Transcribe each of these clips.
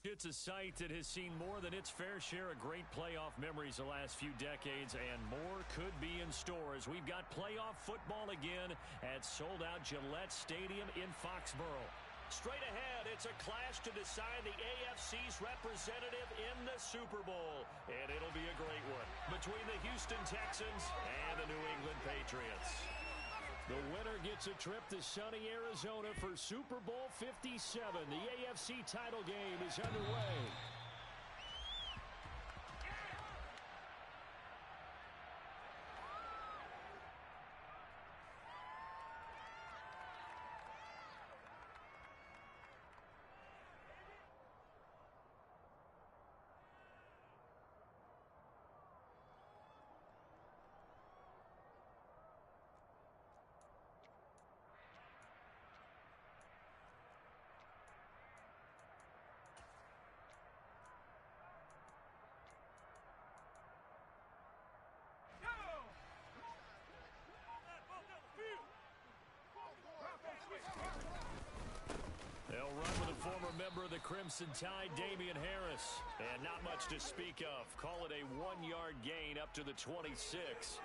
It's a site that has seen more than its fair share of great playoff memories the last few decades, and more could be in store as we've got playoff football again at sold-out Gillette Stadium in Foxborough. Straight ahead, it's a clash to decide the AFC's representative in the Super Bowl, and it'll be a great one between the Houston Texans and the New England Patriots. The winner gets a trip to sunny Arizona for Super Bowl 57. The AFC title game is underway. They'll run with a former member of the Crimson Tide, Damian Harris. And not much to speak of. Call it a 1-yard gain up to the 26.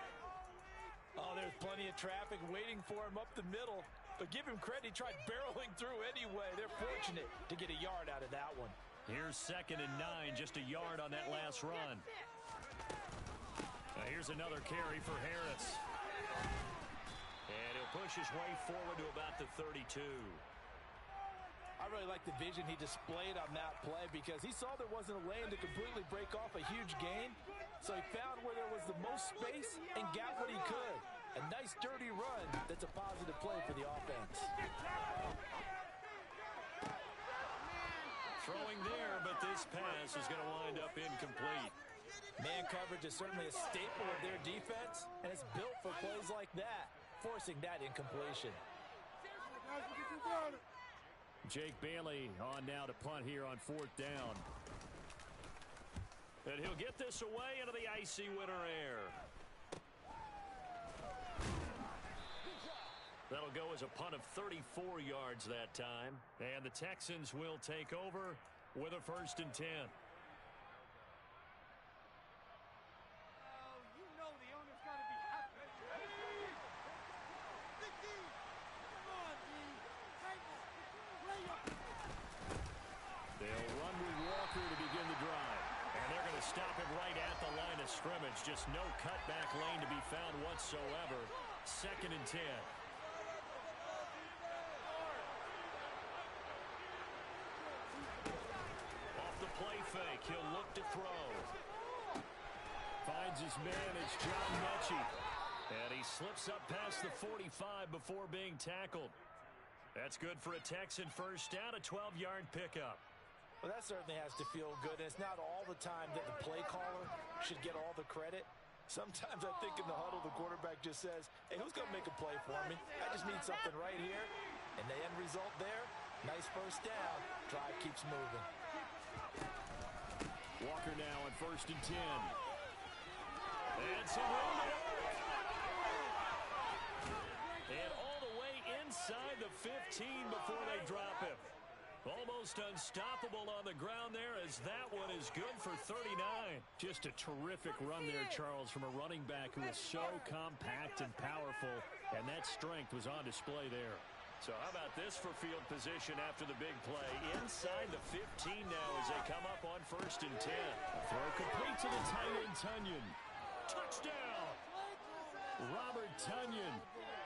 Oh, there's plenty of traffic waiting for him up the middle. But give him credit, he tried barreling through anyway. They're fortunate to get a yard out of that one. Here's 2nd and 9, just a yard on that last run. Now here's another carry for Harris. And he'll push his way forward to about the 32. I really like the vision he displayed on that play because he saw there wasn't a lane to completely break off a huge gain. So he found where there was the most space and got what he could. A nice dirty run that's a positive play for the offense. Throwing there, but this pass is going to wind up incomplete. Man coverage is certainly a staple of their defense, and it's built for plays like that, forcing that incompletion. Jake Bailey on now to punt here on 4th down. And he'll get this away into the icy winter air. That'll go as a punt of 34 yards that time. And the Texans will take over with a 1st and 10. They'll run with Walker to begin the drive. And they're going to stop him right at the line of scrimmage. Just no cutback lane to be found whatsoever. 2nd and 10. Off the play fake, he'll look to throw. Finds his man, it's John Mechie. And he slips up past the 45 before being tackled. That's good for a Texan 1st down, a 12-yard pickup. Well, that certainly has to feel good, and it's not all the time that the play caller should get all the credit. Sometimes I think in the huddle, the quarterback just says, hey, who's going to make a play for me? I just need something right here. And the end result there, nice 1st down. Drive keeps moving. Walker now on 1st and 10. And some room to work. And all the way inside the 15 before they drop him. Almost unstoppable on the ground there as that one is good for 39. Just a terrific run there, Charles, from a running back who is so compact and powerful, and that strength was on display there. So how about this for field position after the big play? Inside the 15 now as they come up on 1st and 10. Throw complete to the tight end, Tunyon. Touchdown! Robert Tunyon,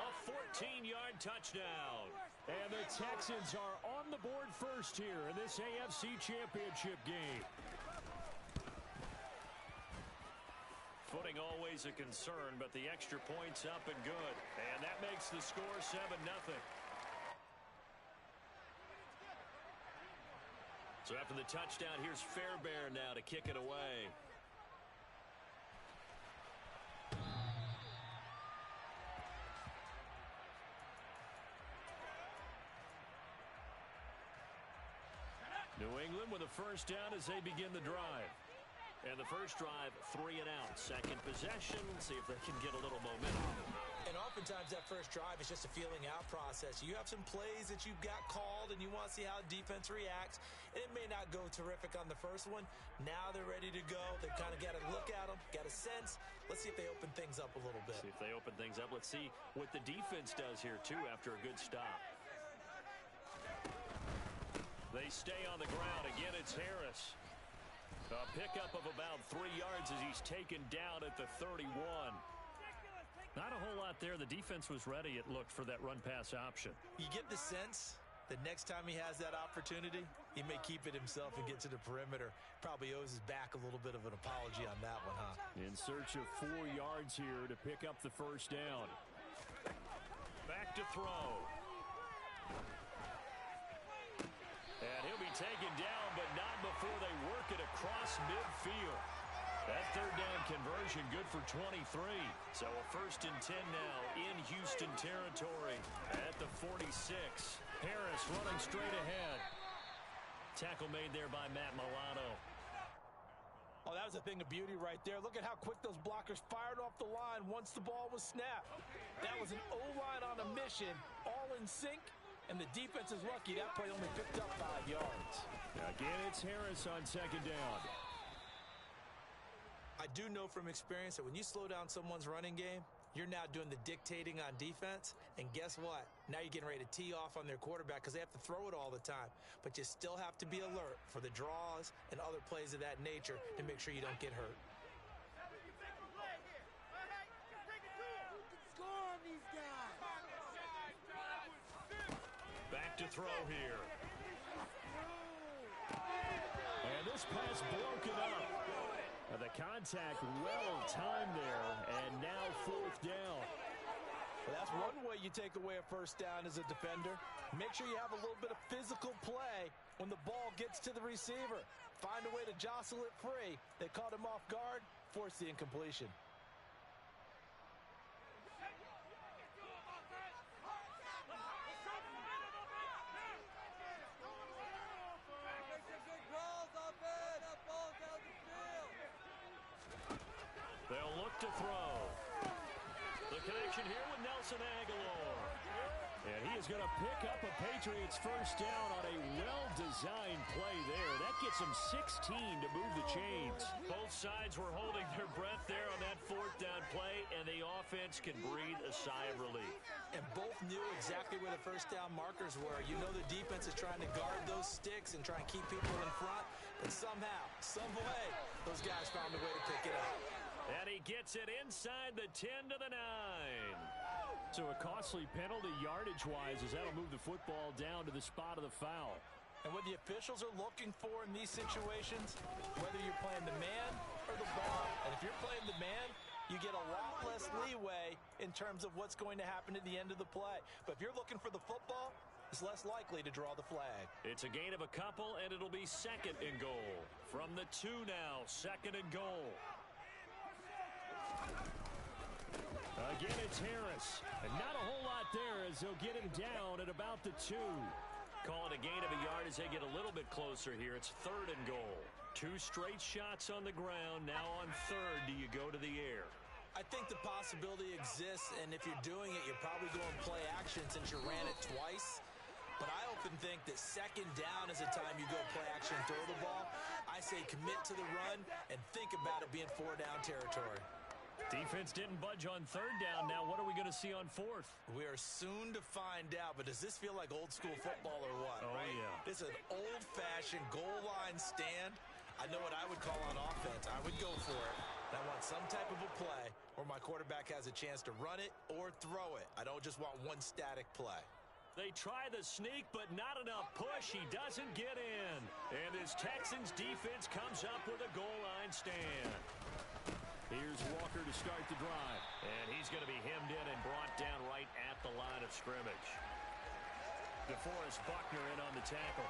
a 14-yard touchdown. And the Texans are on the board first here in this AFC Championship game. Footing always a concern, but the extra point's up and good. And that makes the score 7-0. So after the touchdown, here's Fairbairn now to kick it away. New England with a 1st down as they begin the drive. And the first drive, 3 and out. Second possession, see if they can get a little momentum. And oftentimes that first drive is just a feeling out process. You have some plays that you've got called, and you want to see how defense reacts. And it may not go terrific on the first one. Now they're ready to go. They've kind of got to look at them, got a sense. Let's see if they open things up a little bit. See if they open things up. Let's see what the defense does here, too, after a good stop. They stay on the ground. Again, it's Harris. A pickup of about 3 yards as he's taken down at the 31. Not a whole lot there. The defense was ready, it looked, for that run-pass option. You get the sense that next time he has that opportunity, he may keep it himself and get to the perimeter. Probably owes his back a little bit of an apology on that one, huh? In search of 4 yards here to pick up the first down. Back to throw. And he'll be taken down, but not before they work it across midfield. That third down conversion good for 23. So a 1st and 10 now in Houston territory at the 46. Harris running straight ahead. Tackle made there by Matt Milano. Oh, that was a thing of beauty right there. Look at how quick those blockers fired off the line once the ball was snapped. That was an O-line on a mission, all in sync, and the defense is lucky that play only picked up 5 yards. Again, it's Harris on 2nd down. I do know from experience that when you slow down someone's running game, you're now doing the dictating on defense. And guess what? Now you're getting ready to tee off on their quarterback because they have to throw it all the time. But you still have to be alert for the draws and other plays of that nature to make sure you don't get hurt. Back to throw here. And this pass broken up. The contact well timed there, and now 4th down. Well, that's one way you take away a first down as a defender. Make sure you have a little bit of physical play when the ball gets to the receiver. Find a way to jostle it free. They caught him off guard, force the incompletion. They'll look to throw. The connection here with Nelson Aguilar. And he is going to pick up a Patriots first down on a well-designed play there. That gets him 16 to move the chains. Both sides were holding their breath there on that 4th down play, and the offense can breathe a sigh of relief. And both knew exactly where the first down markers were. You know the defense is trying to guard those sticks and try and keep people in front. But somehow, some way, those guys found a way to pick it up. And he gets it inside the 10 to the 9. So a costly penalty yardage-wise as that'll move the football down to the spot of the foul. And what the officials are looking for in these situations, whether you're playing the man or the ball, and if you're playing the man, you get a lot less leeway in terms of what's going to happen at the end of the play. But if you're looking for the football, it's less likely to draw the flag. It's a gain of a couple, and it'll be 2nd and goal. From the 2 now, 2nd and goal. Again, it's Harris. And not a whole lot there as they'll get him down at about the 2. Call it a gain of a yard as they get a little bit closer here. It's 3rd and goal. 2 straight shots on the ground. Now on 3rd, do you go to the air? I think the possibility exists, and if you're doing it, you're probably going play action since you ran it twice. But I often think that 2nd down is the time you go play action and throw the ball. I say commit to the run and think about it being 4-down territory. Defense didn't budge on 3rd down. Now what are we going to see on 4th? We are soon to find out, but does this feel like old school football or what? Oh, right? Yeah. This is an old-fashioned goal line stand. I know what I would call on offense. I would go for it. And I want some type of a play where my quarterback has a chance to run it or throw it. I don't just want one static play. They try the sneak, but not enough push. He doesn't get in. And his Texans defense comes up with a goal line stand. Here's Walker to start the drive. And he's going to be hemmed in and brought down right at the line of scrimmage. DeForest Buckner in on the tackle.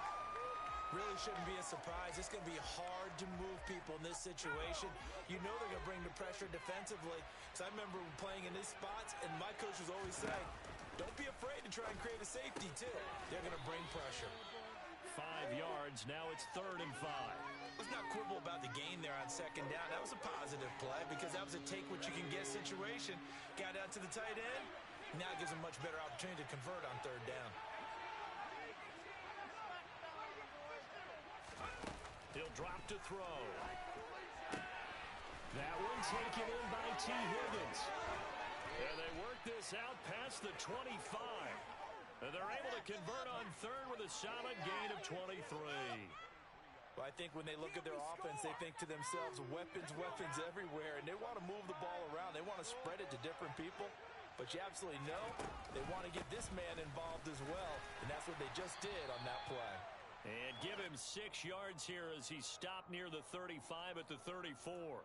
Really shouldn't be a surprise. It's going to be hard to move people in this situation. You know they're going to bring the pressure defensively. Because I remember playing in these spots, and my coach was always saying, don't be afraid to try and create a safety, too. They're going to bring pressure. 5 yards. Now it's 3rd and 5. Let's not quibble about the gain there on 2nd down. That was a positive play because that was a take-what-you-can-get situation. Got out to the tight end, Now it gives them much better opportunity to convert on third down. He'll drop to throw. That one taken in by T. Higgins. And they work this out past the 25. And they're able to convert on third with a solid gain of 23. Well, I think when they look at their offense, they think to themselves, weapons, weapons everywhere, and they want to move the ball around. They want to spread it to different people, but you absolutely know they want to get this man involved as well, and that's what they just did on that play. And give him 6 yards here as he stopped near the 35 at the 34.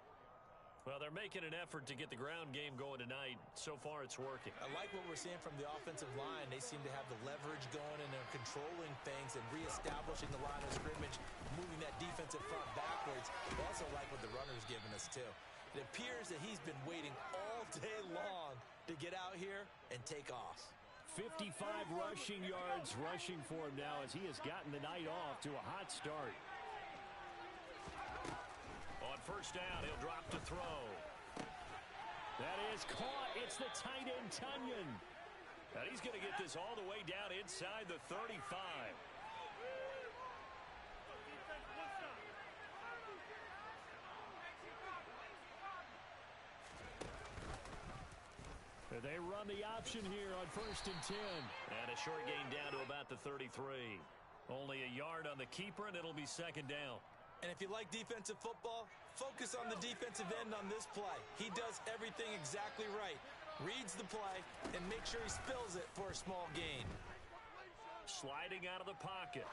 Well, they're making an effort to get the ground game going tonight. So far, it's working. I like what we're seeing from the offensive line. They seem to have the leverage going, and they're controlling things and reestablishing the line of scrimmage, moving that defensive front backwards. I also like what the runner's giving us, too. It appears that he's been waiting all day long to get out here and take off. 55 rushing yards rushing for him now as he has gotten the night off to a hot start. On first down, he'll drop to throw. That is caught. It's the tight end, Tunyon. And he's going to get this all the way down inside the 35. They run the option here on first and 10. And a short gain down to about the 33. Only a yard on the keeper, and it'll be second down. And if you like defensive football, focus on the defensive end on this play. He does everything exactly right. Reads the play and make sure he spills it for a small gain. Sliding out of the pocket.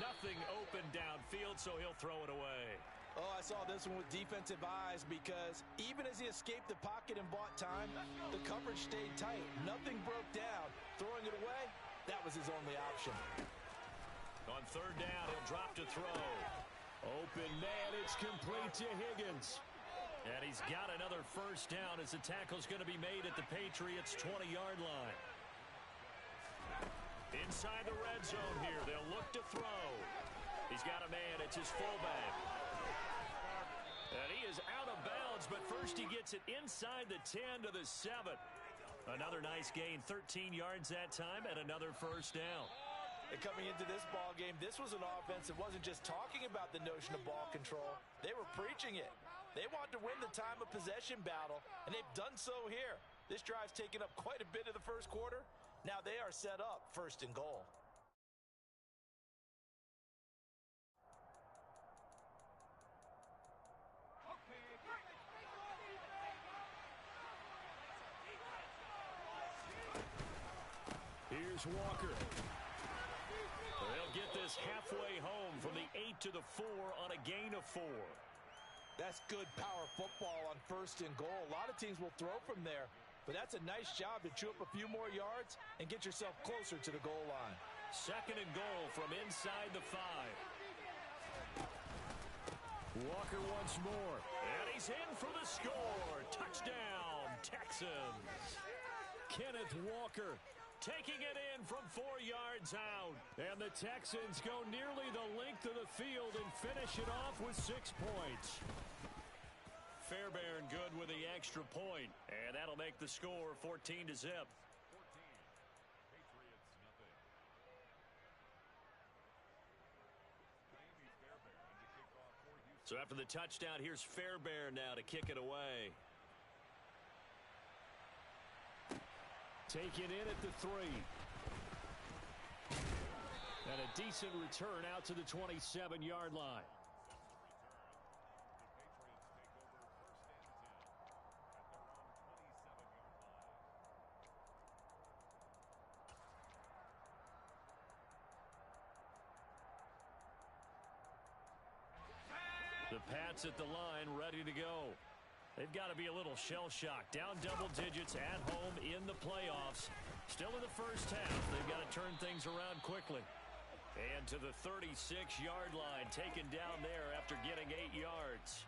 Nothing open downfield, so he'll throw it away. Oh, I saw this one with defensive eyes because even as he escaped the pocket and bought time, the coverage stayed tight. Nothing broke down. Throwing it away, that was his only option. On third down, he'll drop to throw. Open man, it's complete to Higgins. And he's got another first down as the tackle's going to be made at the Patriots' 20-yard line. Inside the red zone here, they'll look to throw. He's got a man, it's his fullback. And he is out of bounds, but first he gets it inside the 10 to the 7. Another nice gain, 13 yards that time, and another first down. And coming into this ball game, this was an offense that wasn't just talking about the notion of ball control. They were preaching it. They want to win the time of possession battle, and they've done so here. This drive's taken up quite a bit of the first quarter. Now they are set up first and goal. Here's Walker. They'll get this halfway home from the 8 to the 4 on a gain of 4. That's good power football on first and goal. A lot of teams will throw from there, but that's a nice job to chew up a few more yards and get yourself closer to the goal line. Second and goal from inside the 5. Walker once more, and he's in for the score. Touchdown, Texans. Kenneth Walker taking it in from 4 yards out. And the Texans go nearly the length of the field and finish it off with 6 points. Fairbairn good with the extra point, and that'll make the score 14 to zip. So after the touchdown, here's Fairbairn now to kick it away. Taken in at the 3. And a decent return out to the 27-yard line. The Pats at the line, ready to go. They've got to be a little shell-shocked. Down double digits at home in the playoffs. Still in the first half. They've got to turn things around quickly. And to the 36-yard line, taken down there after getting 8 yards.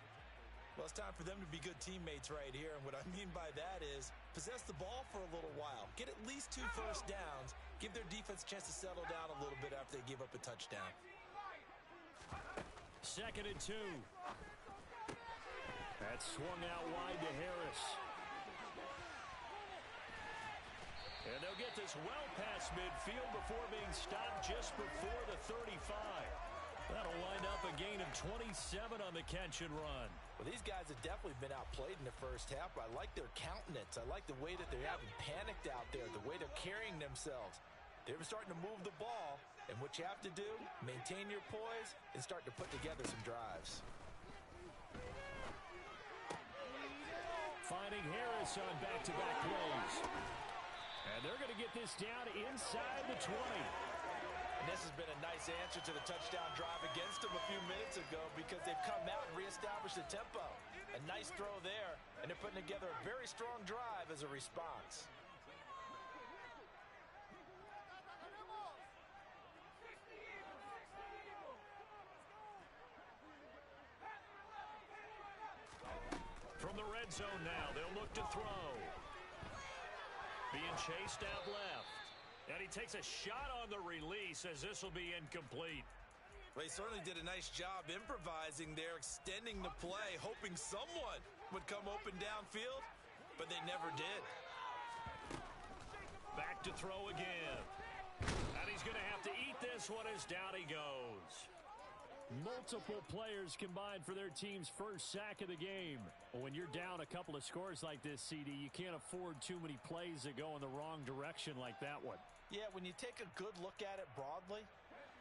Well, it's time for them to be good teammates right here. And what I mean by that is possess the ball for a little while. Get at least 2 first downs. Give their defense a chance to settle down a little bit after they give up a touchdown. Second and 2. That swung out wide to Harris. And they'll get this well past midfield before being stopped just before the 35. That'll wind up a gain of 27 on the catch and run. Well, these guys have definitely been outplayed in the first half, but I like their countenance. I like the way that they haven't panicked out there, the way they're carrying themselves. They're starting to move the ball, and what you have to do, maintain your poise and start to put together some drives. Finding Harris on back-to-back plays. And they're going to get this down inside the 20. And this has been a nice answer to the touchdown drive against them a few minutes ago because they've come out and reestablished the tempo. A nice throw there, and they're putting together a very strong drive as a response. From the red zone now, they'll look to throw. Being chased out left. And he takes a shot on the release as this will be incomplete. Well, he certainly did a nice job improvising there, extending the play, hoping someone would come open downfield, but they never did. Back to throw again. And he's going to have to eat this one as down he goes. Multiple players combined for their team's first sack of the game. When you're down a couple of scores like this, CD, you can't afford too many plays that go in the wrong direction like that one. Yeah, when you take a good look at it broadly,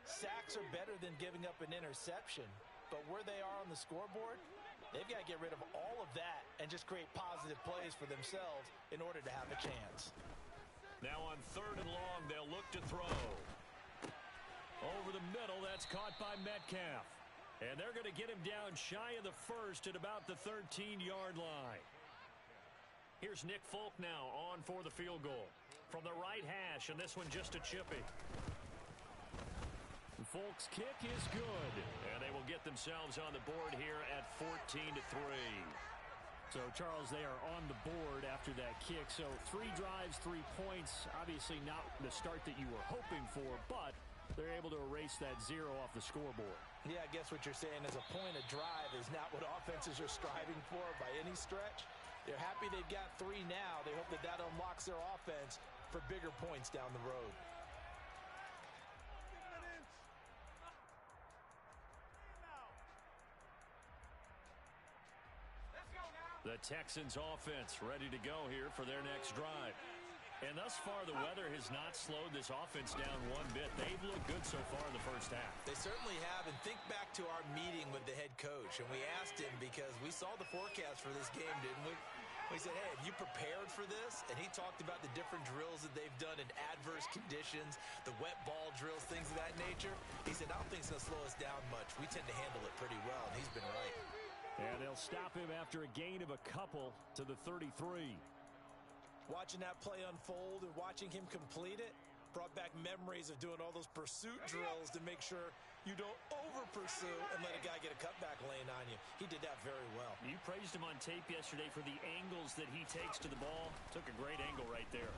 sacks are better than giving up an interception. But where they are on the scoreboard, they've got to get rid of all of that and just create positive plays for themselves in order to have a chance. Now on 3rd and long, they'll look to throw. Over the middle, that's caught by Metcalf. And they're going to get him down shy of the first at about the 13-yard line. Here's Nick Folk now on for the field goal. From the right hash, and this one just a chippy. Folk's kick is good. And they will get themselves on the board here at 14-3. So, Charles, they are on the board after that kick. So, 3 drives, 3 points. Obviously not the start that you were hoping for, but they're able to erase that 0 off the scoreboard. Yeah, I guess what you're saying is a point of drive is not what offenses are striving for by any stretch. They're happy they've got 3 now. They hope that that unlocks their offense for bigger points down the road. The Texans offense ready to go here for their next drive. And thus far, the weather has not slowed this offense down one bit. They've looked good so far in the first half. They certainly have. And think back to our meeting with the head coach. And we asked him because we saw the forecast for this game, didn't we? We said, hey, have you prepared for this? And he talked about the different drills that they've done in adverse conditions, the wet ball drills, things of that nature. He said, I don't think it's going to slow us down much. We tend to handle it pretty well, and he's been right. And they'll stop him after a gain of a couple to the 33. Watching that play unfold and watching him complete it brought back memories of doing all those pursuit drills to make sure you don't over-pursue and let a guy get a cutback lane on you. He did that very well. You praised him on tape yesterday for the angles that he takes to the ball. Took a great angle right there.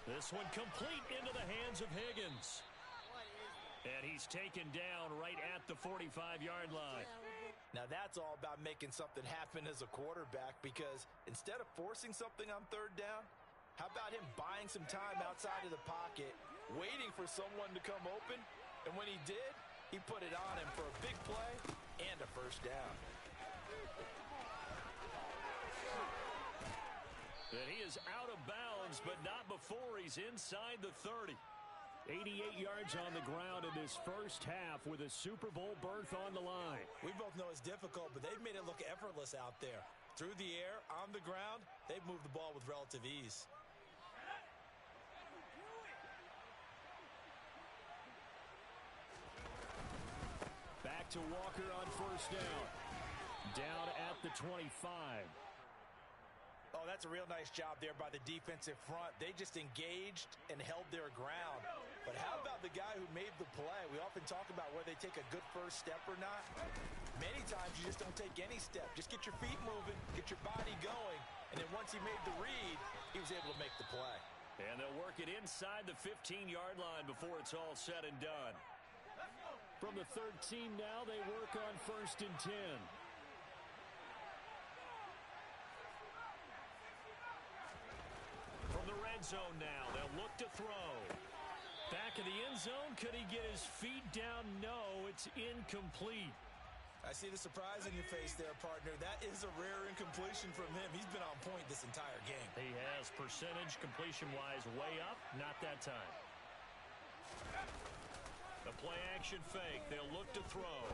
This one complete into the hands of Higgins. And he's taken down right at the 45-yard line. Now that's all about making something happen as a quarterback, because instead of forcing something on 3rd down, how about him buying some time outside of the pocket, waiting for someone to come open, and when he did, he put it on him for a big play and a 1st down. And he is out of bounds, but not before he's inside the 30. 88 yards on the ground in this first half with a Super Bowl berth on the line. We both know it's difficult, but they've made it look effortless out there. Through the air, on the ground, they've moved the ball with relative ease. Back to Walker on 1st down. Down at the 25. Oh, that's a real nice job there by the defensive front. They just engaged and held their ground. But how about the guy who made the play? We often talk about whether they take a good first step or not. Many times you just don't take any step. Just get your feet moving, get your body going, and then once he made the read, he was able to make the play. And they'll work it inside the 15-yard line before it's all said and done. From the 13 now, they work on 1st and 10. red zone now. They'll look to throw. Back in the end zone. Could he get his feet down? No, it's incomplete. I see the surprise in your face there, partner. That is a rare incompletion from him. He's been on point this entire game. He has percentage completion-wise way up. Not that time. The play-action fake. They'll look to throw.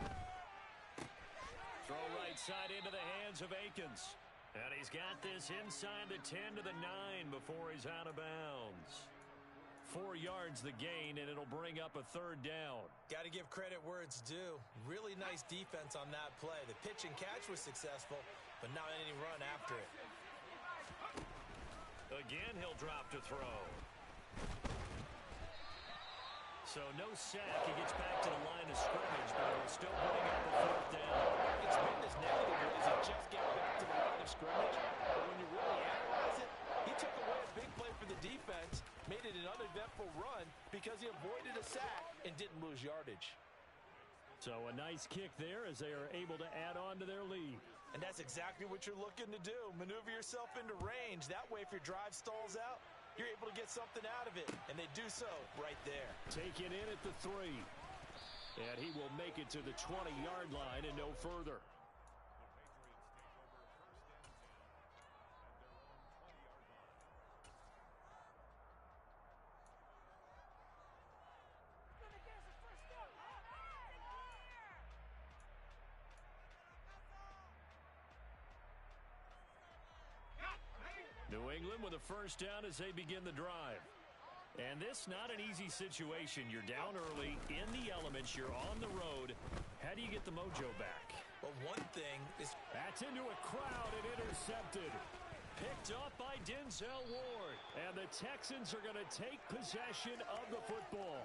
Throw right side into the hands of Akins. And he's got this inside the 10 to the 9 before he's out of bounds. 4 yards the gain, and it'll bring up a third down. Got to give credit where it's due. Really nice defense on that play. The pitch and catch was successful, but not any run after it. Again, he'll drop to throw. So no sack. He gets back to the line of scrimmage, but it'll still bring up a fourth down. It's been as negative as he just got back to the line of scrimmage. But when you really analyze it, he took away a big play for the defense, made it an uneventful run because he avoided a sack and didn't lose yardage. So a nice kick there as they are able to add on to their lead. And that's exactly what you're looking to do. Maneuver yourself into range. That way, if your drive stalls out, you're able to get something out of it. And they do so right there. Take it in at the 3. And he will make it to the 20-yard line and no further. New England with a first down as they begin the drive. And this not an easy situation. You're down early, in the elements, you're on the road. How do you get the mojo back? Well, one thing is... That's into a crowd and intercepted. Picked up by Denzel Ward. And the Texans are going to take possession of the football.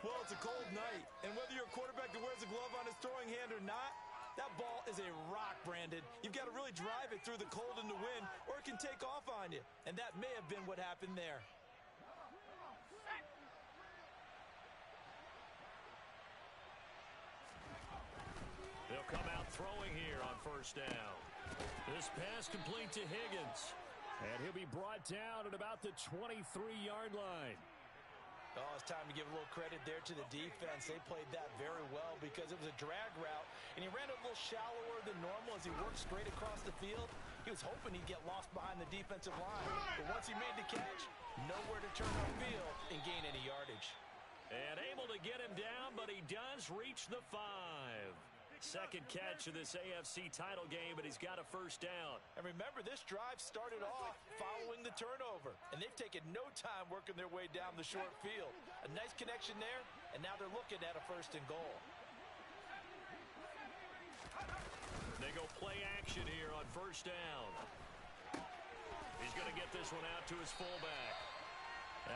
Well, it's a cold night. And whether you're a quarterback that wears a glove on his throwing hand or not, that ball is a rock, Brandon. You've got to really drive it through the cold and the wind, or it can take off on you. And that may have been what happened there. They'll come out throwing here on first down. This pass complete to Higgins. And he'll be brought down at about the 23-yard line. Oh, it's time to give a little credit there to the defense. They played that very well because it was a drag route, and he ran a little shallower than normal as he worked straight across the field. He was hoping he'd get lost behind the defensive line, but once he made the catch, nowhere to turn upfield and gain any yardage. And able to get him down, but he does reach the 5. Second catch of this AFC title game, but he's got a first down. And remember, this drive started off following the turnover, and they've taken no time working their way down the short field. A nice connection there, and now they're looking at a first and goal. They go play action here on first down. He's going to get this one out to his fullback.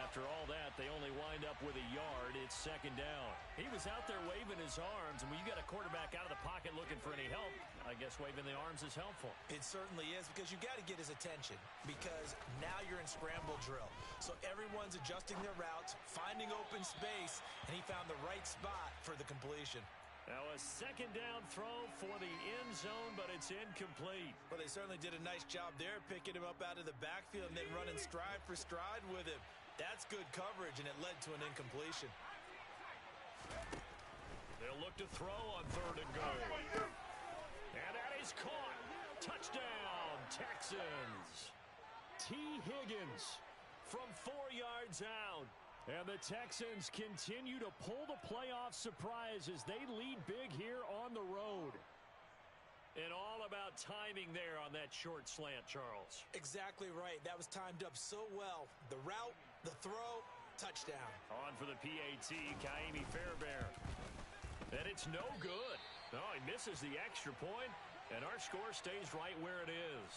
After all that, they only wind up with a yard. It's second down. He was out there waving his arms, and when you got a quarterback out of the pocket looking for any help, I guess waving the arms is helpful. It certainly is, because you got to get his attention, because now you're in scramble drill. So everyone's adjusting their routes, finding open space, and he found the right spot for the completion. Now a second down throw for the end zone, but it's incomplete. Well, they certainly did a nice job there, picking him up out of the backfield and then running stride for stride with him. That's good coverage, and it led to an incompletion. They'll look to throw on third and goal. And that is caught. Touchdown, Texans. T. Higgins from 4 yards out. And the Texans continue to pull the playoff surprise as they lead big here on the road. And all about timing there on that short slant, Charles. Exactly right. That was timed up so well. The route, the throw, touchdown. On for the PAT, Kaimi Fairbairn. And it's no good. No, he misses the extra point, and our score stays right where it is.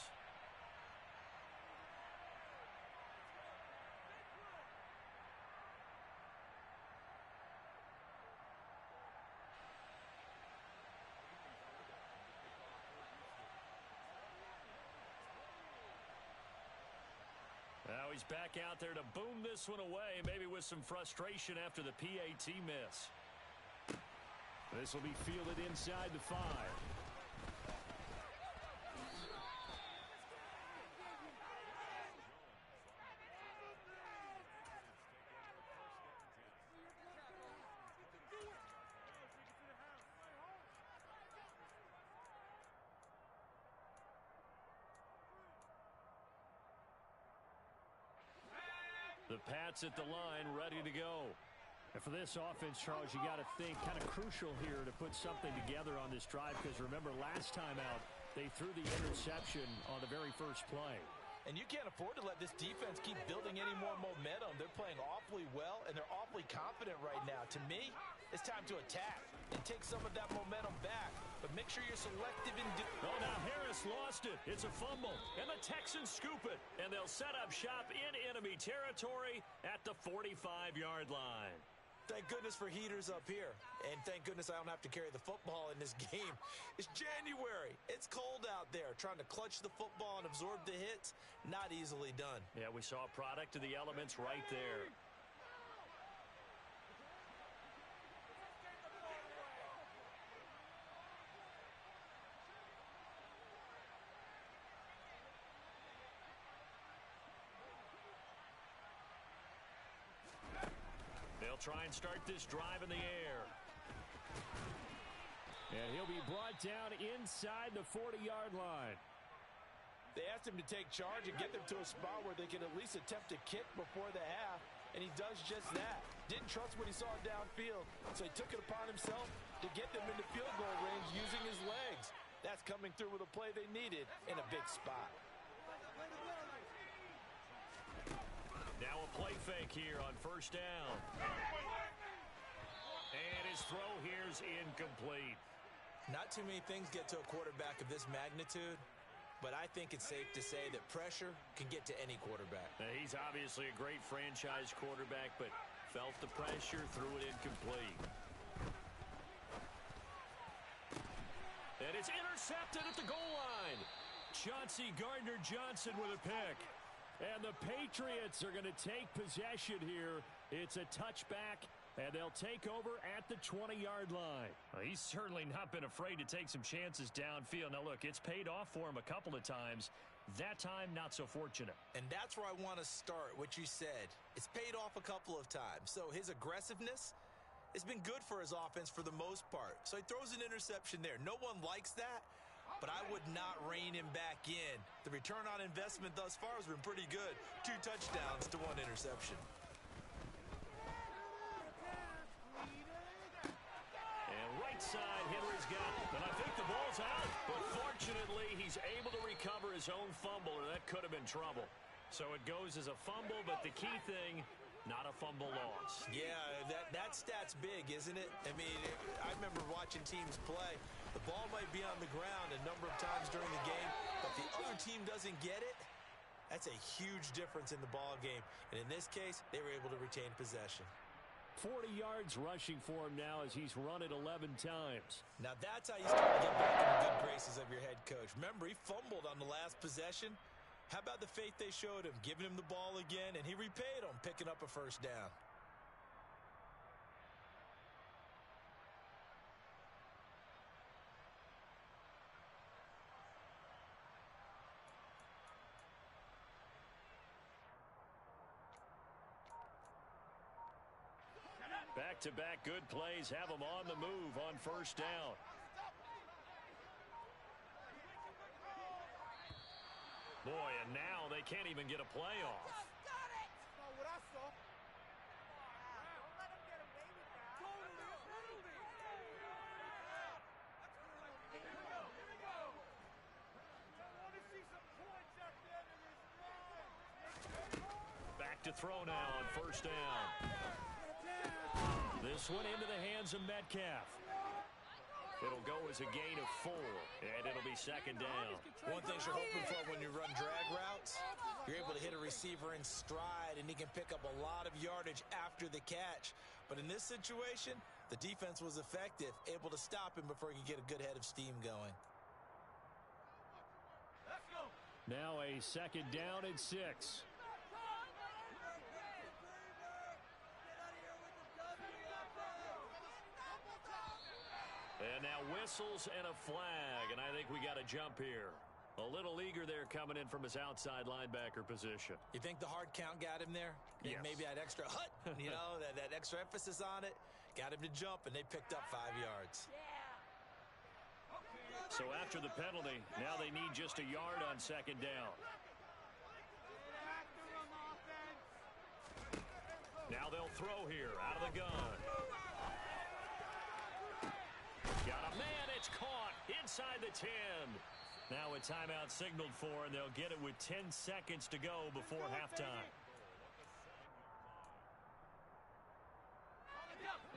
Now he's back out there to boom this one away, maybe with some frustration after the PAT miss. This will be fielded inside the 5. The Pats at the line, ready to go. And for this offense, Charles, you got to think kind of crucial here to put something together on this drive because remember last time out they threw the interception on the very first play. And you can't afford to let this defense keep building any more momentum. They're playing awfully well, and they're awfully confident right now. To me, it's time to attack and take some of that momentum back. But make sure you're selective in doing. Oh, now Harris lost it. It's a fumble, and the Texans scoop it. And they'll set up shop in enemy territory at the 45-yard line. Thank goodness for heaters up here. And thank goodness I don't have to carry the football in this game. It's January. It's cold out there. Trying to clutch the football and absorb the hits, not easily done. Yeah, we saw a product of the elements right there. They'll try and start this drive in the air. And he'll be brought down inside the 40-yard line. They asked him to take charge and get them to a spot where they can at least attempt a kick before the half, and he does just that. Didn't trust what he saw downfield, so he took it upon himself to get them into field goal range using his legs. That's coming through with a play they needed in a big spot. Now a play fake here on first down. And his throw here's incomplete. Not too many things get to a quarterback of this magnitude, but I think it's safe to say that pressure can get to any quarterback. Now, he's obviously a great franchise quarterback, but felt the pressure, threw it incomplete. And it's intercepted at the goal line. Chauncey Gardner-Johnson with a pick. And the Patriots are going to take possession here. It's a touchback, and they'll take over at the 20-yard line. Well, he's certainly not been afraid to take some chances downfield. Now, look, it's paid off for him a couple of times. That time, not so fortunate. And that's where I want to start, what you said. It's paid off a couple of times. So his aggressiveness has been good for his offense for the most part. So he throws an interception there. No one likes that. But I would not rein him back in. The return on investment thus far has been pretty good. 2 touchdowns to 1 interception. And right side, Henry's got it. And I think the ball's out. But fortunately, he's able to recover his own fumble, or that could have been trouble. So it goes as a fumble, but the key thing, not a fumble loss. Yeah, that stat's big, isn't it? I mean, I remember watching teams play. The ball might be on the ground a number of times during the game, but the other team doesn't get it. That's a huge difference in the ball game. And in this case, they were able to retain possession. 40 yards rushing for him now as he's run it 11 times. Now that's how you start to get back in the good graces of your head coach. Remember, he fumbled on the last possession. How about the faith they showed him, giving him the ball again, and he repaid them, picking up a first down. Back-to-back good plays have them on the move on first down. Boy, and now they can't even get a play off. Back to throw now on first down. This one into the hands of Metcalf. It'll go as a gain of 4, and it'll be second down. One thing you're hoping for when you run drag routes, you're able to hit a receiver in stride, and he can pick up a lot of yardage after the catch. But in this situation, the defense was effective, able to stop him before he could get a good head of steam going. Now a second down and 6. And now whistles and a flag, and I think we got a jump here. A little eager there coming in from his outside linebacker position. You think the hard count got him there? Yes. Maybe that extra hut, that extra emphasis on it, got him to jump, and they picked up 5 yards. So after the penalty, now they need just a yard on second down. Now they'll throw here out of the gun. Got a man. It's caught inside the 10. Now a timeout signaled for, and they'll get it with 10 seconds to go before halftime.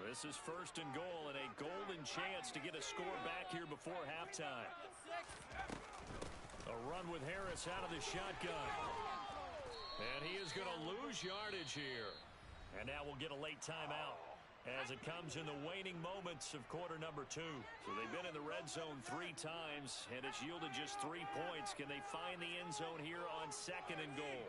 This is first and goal and a golden chance to get a score back here before halftime. A run with Harris out of the shotgun. And he is going to lose yardage here. And now we'll get a late timeout as it comes in the waning moments of quarter number 2. So they've been in the red zone 3 times, and it's yielded just 3 points. Can they find the end zone here on second and goal?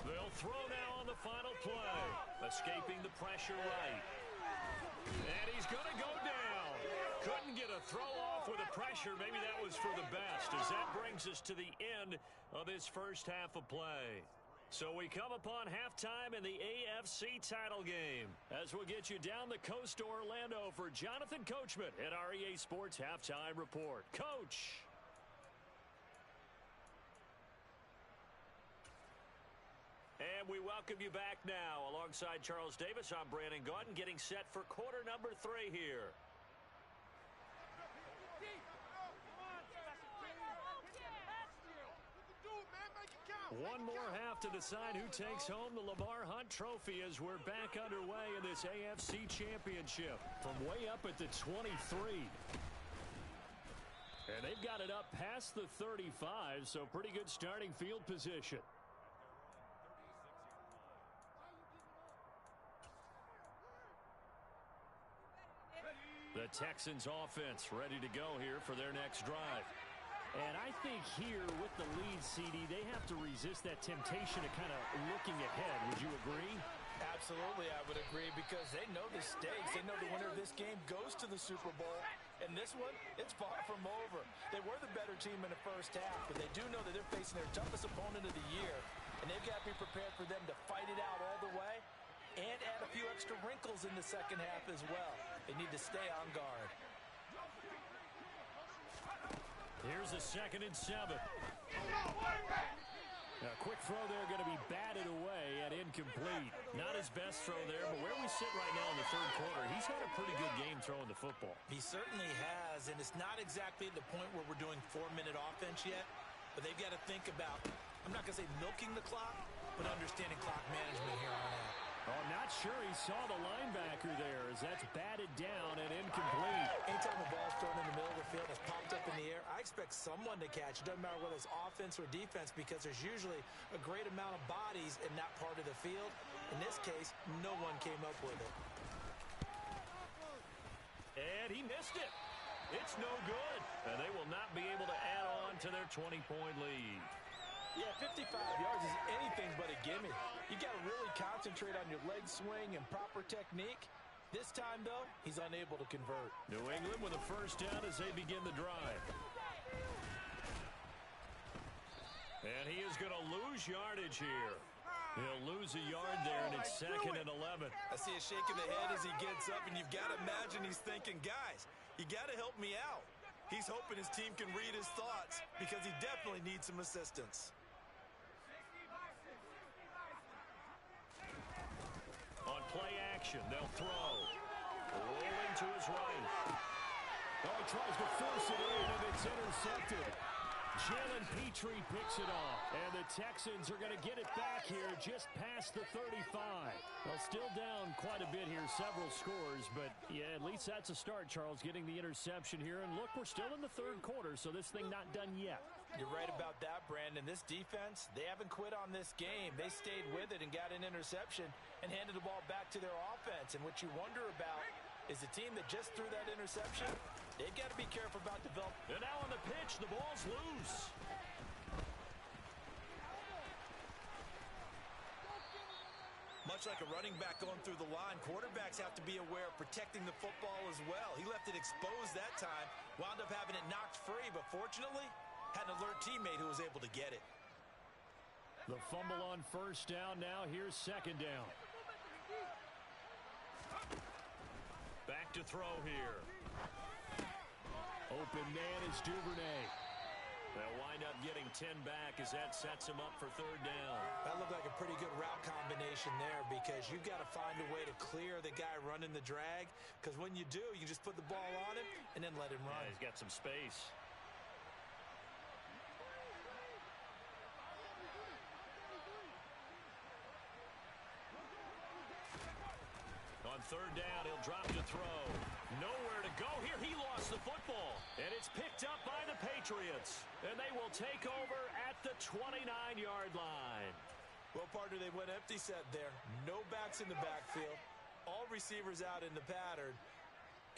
They'll throw now on the final play. Escaping the pressure right. And he's going to go down. Couldn't get a throw off with the pressure. Maybe that was for the best, as that brings us to the end of this first half of play. So we come upon halftime in the AFC title game, as we'll get you down the coast to Orlando for Jonathan Coachman at our EA Sports Halftime Report. Coach. And we welcome you back now. Alongside Charles Davis, I'm Brandon Gaudin, getting set for quarter number 3 here. One more half to decide who takes home the Lamar Hunt Trophy as we're back underway in this AFC Championship from way up at the 23. And they've got it up past the 35, so pretty good starting field position. The Texans offense ready to go here for their next drive. And I think here with the lead, CD, they have to resist that temptation of kind of looking ahead. Would you agree? Absolutely, I would agree, because they know the stakes. They know the winner of this game goes to the Super Bowl. And this one, it's far from over. They were the better team in the first half, but they do know that they're facing their toughest opponent of the year. And they've got to be prepared for them to fight it out all the way and add a few extra wrinkles in the second half as well. They need to stay on guard. Here's a 2nd and 7. A quick throw there, going to be batted away and incomplete. Not his best throw there, but where we sit right now in the third quarter, he's had a pretty good game throwing the football. He certainly has, and it's not exactly at the point where we're doing 4-minute offense yet, but they've got to think about, I'm not going to say milking the clock, but understanding clock management here on out. Oh, I'm not sure he saw the linebacker there as that's batted down and incomplete. Anytime the ball's thrown in the middle of the field, it's popped up in the air, I expect someone to catch. It doesn't matter whether it's offense or defense, because there's usually a great amount of bodies in that part of the field. In this case, no one came up with it. And he missed it. It's no good. And they will not be able to add on to their 20-point lead. Yeah, 55 yards is anything but a gimme. You got to really concentrate on your leg swing and proper technique. This time, though, he's unable to convert. New England with a first down as they begin the drive. And he is going to lose yardage here. He'll lose a yard there, and it's 2nd and 11. I see a shake of the head as he gets up, and you've got to imagine he's thinking, guys, you got to help me out. He's hoping his team can read his thoughts because he definitely needs some assistance. On play action, they'll throw. Rolling to his right. Oh, he tries to force it in, and it's intercepted. Jalen Petrie picks it off, and the Texans are going to get it back here just past the 35. Well, still down quite a bit here, several scores, but yeah, at least that's a start, Charles, getting the interception here. And look, we're still in the third quarter, so this thing not done yet. You're right about that, Brandon. This defense, they haven't quit on this game. They stayed with it and got an interception and handed the ball back to their offense. And what you wonder about is the team that just threw that interception, they've got to be careful about developing. And now on the pitch, the ball's loose. Much like a running back going through the line, quarterbacks have to be aware of protecting the football as well. He left it exposed that time, wound up having it knocked free, but fortunately, had an alert teammate who was able to get it. The fumble on first down. Now here's 2nd down. Back to throw here. Open man is Duvernay. They'll wind up getting 10 back as that sets him up for third down. That looked like a pretty good route combination there because you've got to find a way to clear the guy running the drag, because when you do, you just put the ball on him and then let him run. Yeah, he's got some space. On third down, he'll drop to throw. Nowhere to go here. He lost the football. And it's picked up by the Patriots. And they will take over at the 29-yard line. Well, partner, they went empty set there. No backs in the backfield. All receivers out in the pattern.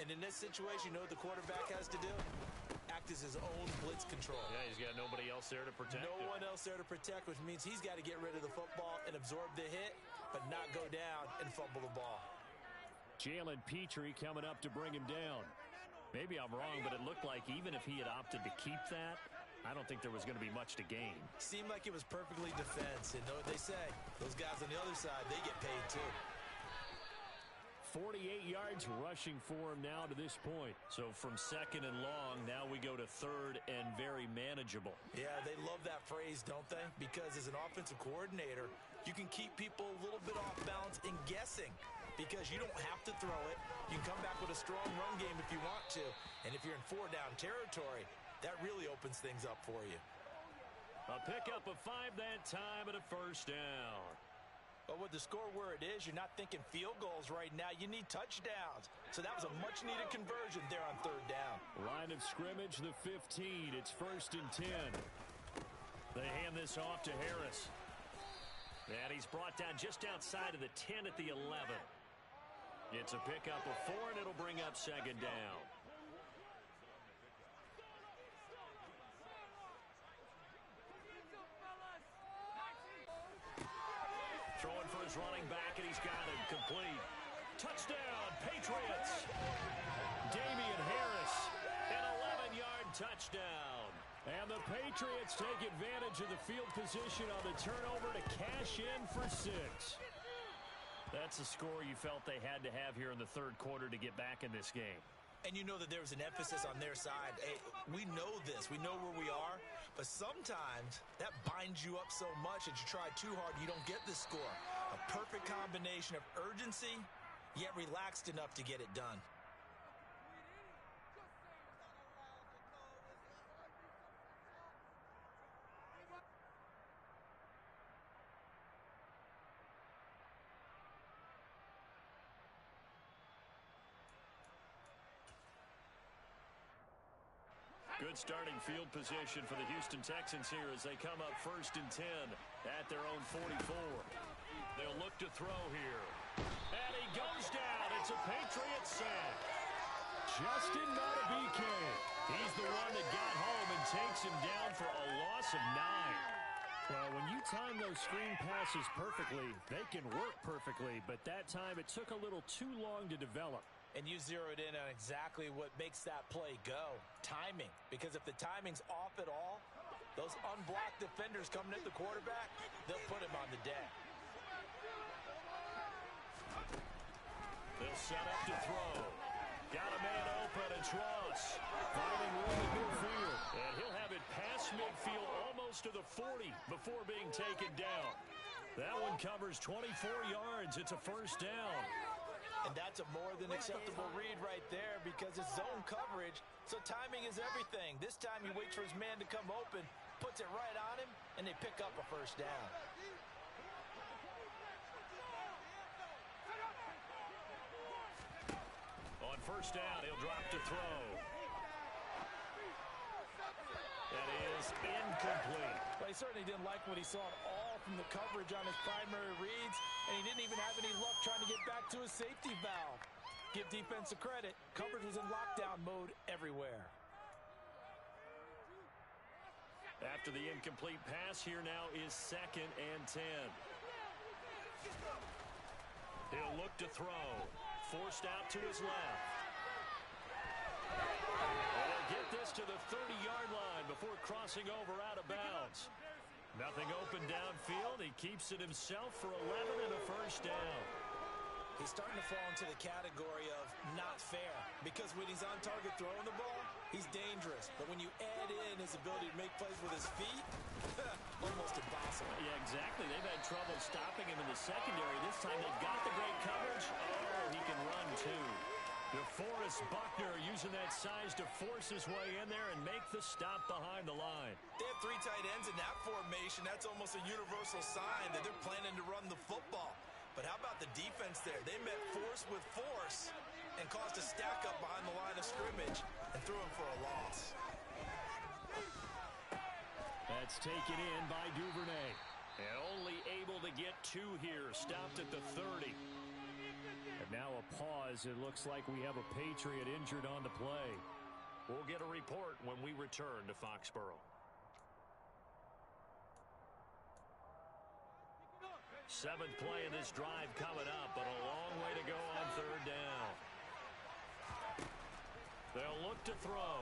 And in this situation, you know what the quarterback has to do? Act as his own blitz control. Yeah, he's got nobody else there to protect him. No one else there to protect, which means he's got to get rid of the football and absorb the hit, but not go down and fumble the ball. Jalen Petrie coming up to bring him down. Maybe I'm wrong, but it looked like even if he had opted to keep that, I don't think there was going to be much to gain. Seemed like it was perfectly defense. And know what they say? Those guys on the other side, they get paid too. 48 yards rushing for him now to this point. So from second and long, now we go to third and very manageable. Yeah, they love that phrase, don't they? Because as an offensive coordinator, you can keep people a little bit off balance and guessing. Because you don't have to throw it. You can come back with a strong run game if you want to. And if you're in four-down territory, that really opens things up for you. A pickup of 5 that time and a first down. But with the score where it is, you're not thinking field goals right now. You need touchdowns. So that was a much-needed conversion there on third down. Line of scrimmage, the 15. It's first and 10. They hand this off to Harris. And he's brought down just outside of the 10 at the 11. It's a pickup of 4, and it'll bring up second down. Throwing for his running back, and he's got it complete. Touchdown, Patriots. Damian Harris, an 11-yard touchdown. And the Patriots take advantage of the field position on the turnover to cash in for 6. That's a score you felt they had to have here in the third quarter to get back in this game. And you know that there was an emphasis on their side. Hey, we know this. We know where we are. But sometimes that binds you up so much that you try too hard, you don't get the score. A perfect combination of urgency, yet relaxed enough to get it done. Good starting field position for the Houston Texans here as they come up first and 10 at their own 44. They'll look to throw here. And he goes down. It's a Patriots sack. Justin Madubuike. He's the one that got home and takes him down for a loss of 9. Well, when you time those screen passes perfectly, they can work perfectly. But that time it took a little too long to develop. And you zeroed in on exactly what makes that play go. Timing. Because if the timing's off at all, those unblocked defenders coming at the quarterback, they'll put him on the deck. They'll set up to throw. Got a man open. It's Ross. Finding room in midfield. And he'll have it past midfield almost to the 40 before being taken down. That one covers 24 yards. It's a first down. And that's a more than acceptable read right there because it's zone coverage, so timing is everything. This time he waits for his man to come open, puts it right on him, and they pick up a first down. On first down, he'll drop to throw. That is incomplete. Well, he certainly didn't like what he saw at all from the coverage on his primary reads, and he didn't even have any luck trying to get back to his safety valve. Give defense a credit. Coverage was in lockdown mode everywhere. After the incomplete pass, here now is second and 10. He'll look to throw. Forced out to his left. And he'll get this to the 30-yard line before crossing over out of bounds. Nothing open downfield. He keeps it himself for 11 and a first down. He's starting to fall into the category of not fair because when he's on target throwing the ball, He's dangerous, but when you add in his ability to make plays with his feet, almost impossible. Yeah, exactly. They've had trouble stopping him in the secondary. This time they've got the great coverage. Oh, he can run, too. DeForest Buckner using that size to force his way in there and make the stop behind the line. They have three tight ends in that formation. That's almost a universal sign that they're planning to run the football. But how about the defense there? They met force with force and caused a stack up behind the line of scrimmage and threw him for a loss. That's taken in by Duvernay. And only able to get two here. Stopped at the 30. And now a pause. It looks like we have a Patriot injured on the play. We'll get a report when we return to Foxborough. Seventh play of this drive coming up, but a long way to go on third down. They'll look to throw.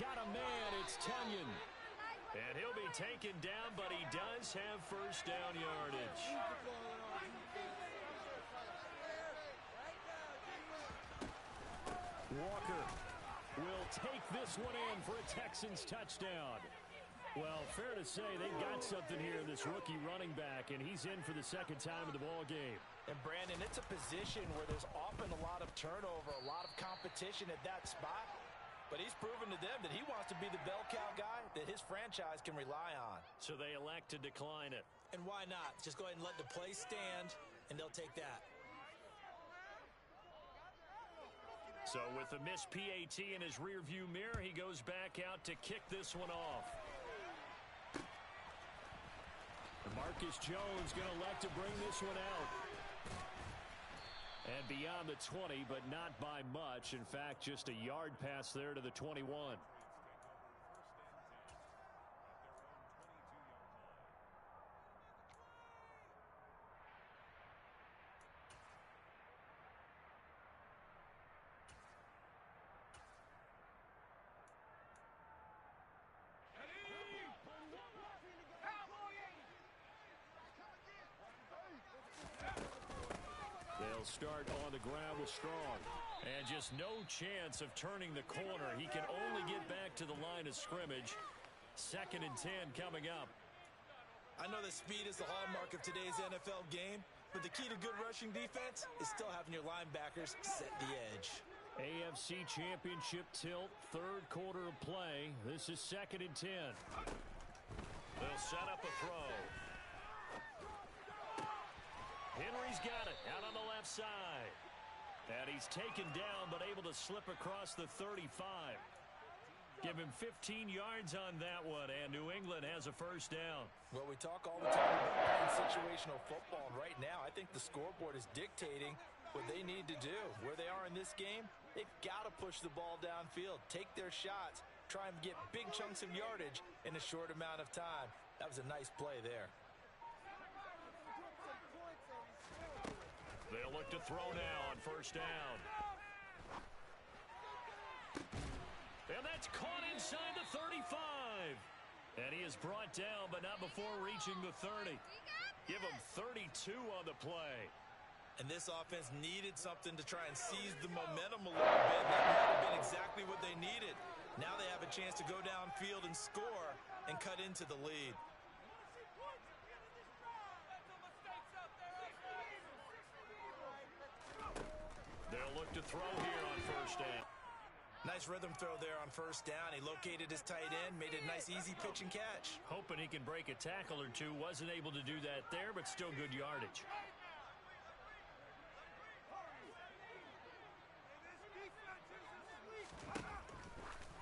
Got a man, it's Tunyon. And he'll be taken down, but he does have first down yardage. Walker will take this one in for a Texans touchdown. Well, fair to say they've got something here in this rookie running back, and he's in for the second time in the ball game. And, Brandon, it's a position where there's often a lot of turnover, a lot of competition at that spot. But he's proven to them that he wants to be the bell cow guy that his franchise can rely on. So they elect to decline it. And why not? Just go ahead and let the play stand, and they'll take that. So with the missed PAT in his rearview mirror, he goes back out to kick this one off. Marcus Jones going to elect to bring this one out. And beyond the 20, but not by much. In fact, just a yard pass there to the 21. They'll start on the ground with Strong. And just no chance of turning the corner. He can only get back to the line of scrimmage. 2nd and 10 coming up. I know that speed is the hallmark of today's NFL game, but the key to good rushing defense is still having your linebackers set the edge. AFC Championship tilt, 3rd quarter of play. This is 2nd and 10. They'll set up a throw. Henry's got it out on the left side. And he's taken down, but able to slip across the 35. Give him 15 yards on that one, and New England has a first down. Well, we talk all the time about playing situational football, and right now I think the scoreboard is dictating what they need to do. Where they are in this game, they've got to push the ball downfield, take their shots, try and get big chunks of yardage in a short amount of time. That was a nice play there. They'll look to throw now on first down. And that's caught inside the 35. And he is brought down, but not before reaching the 30. Give him 32 on the play. And this offense needed something to try and seize the momentum a little bit. That might have been exactly what they needed. Now they have a chance to go downfield and score and cut into the lead. They'll look to throw here on first down. Nice rhythm throw there on first down. He located his tight end, made it a nice easy pitch and catch. Hoping he can break a tackle or two. Wasn't able to do that there, but still good yardage.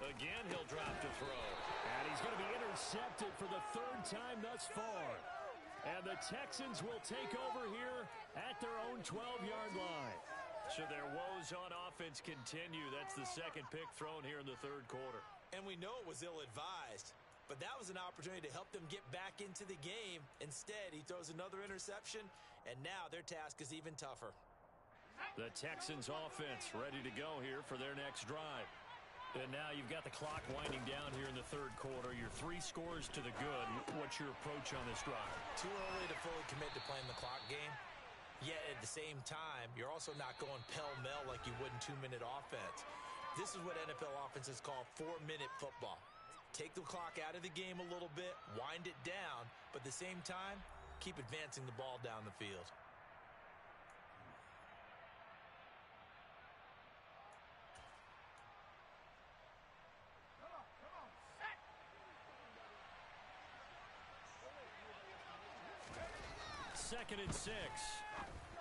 Again, he'll drop to throw. And he's going to be intercepted for the 3rd time thus far. And the Texans will take over here at their own 12-yard line. So their woes on offense continue. That's the 2nd pick thrown here in the 3rd quarter. And we know it was ill-advised, but that was an opportunity to help them get back into the game. Instead, he throws another interception, and now their task is even tougher. The Texans offense ready to go here for their next drive. And now you've got the clock winding down here in the 3rd quarter. Your 3 scores to the good. What's your approach on this drive? Too early to fully commit to playing the clock game. Yet at the same time, you're also not going pell-mell like you would in 2-minute offense. This is what NFL offenses call 4-minute football. Take the clock out of the game a little bit, wind it down, but at the same time, keep advancing the ball down the field. Second and 6.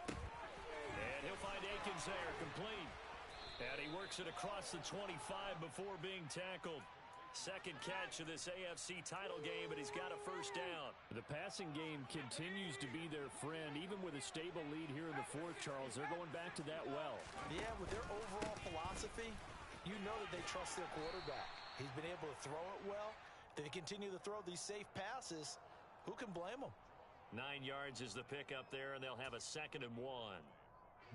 And he'll find Akins there, complete. And he works it across the 25 before being tackled. Second catch of this AFC title game, and he's got a first down. The passing game continues to be their friend. Even with a stable lead here in the fourth, Charles, they're going back to that well. Yeah, with their overall philosophy, you know that they trust their quarterback. He's been able to throw it well. They continue to throw these safe passes. Who can blame them? 9 yards is the pickup there, and they'll have a 2nd and 1.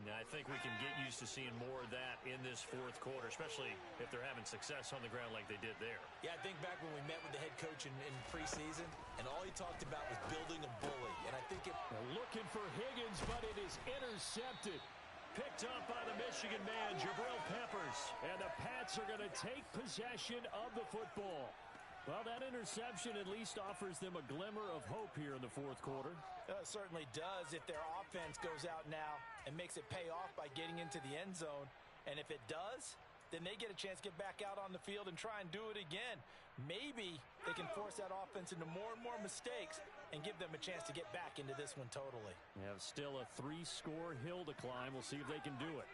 Now, I think we can get used to seeing more of that in this fourth quarter, especially if they're having success on the ground like they did there. Yeah, I think back when we met with the head coach in preseason, and all he talked about was building a bully. And I think looking for Higgins, but it is intercepted. Picked up by the Michigan man, Jabril Peppers. And the Pats are going to take possession of the football. Well, that interception at least offers them a glimmer of hope here in the fourth quarter. It certainly does if their offense goes out now and makes it pay off by getting into the end zone. And if it does, then they get a chance to get back out on the field and try and do it again. Maybe they can force that offense into more and more mistakes and give them a chance to get back into this one totally. They have still a 3-score hill to climb. We'll see if they can do it.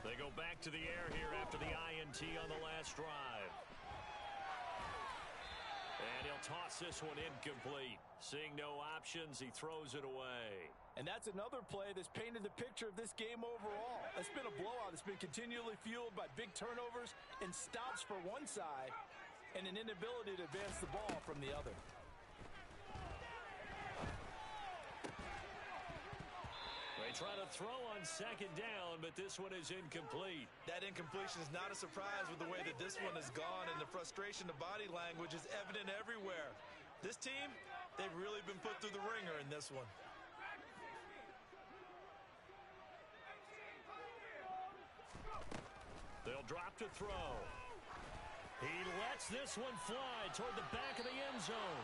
They go back to the air here after the INT on the last drive. And he'll toss this one incomplete. Seeing no options, he throws it away. And that's another play that's painted the picture of this game overall. It's been a blowout. It's been continually fueled by big turnovers and stops for one side and an inability to advance the ball from the other. They try to throw on 2nd down, but this one is incomplete. That incompletion is not a surprise with the way that this one has gone, and the frustration, the body language is evident everywhere. This team, they've really been put through the ringer in this one. They'll drop to throw. He lets this one fly toward the back of the end zone,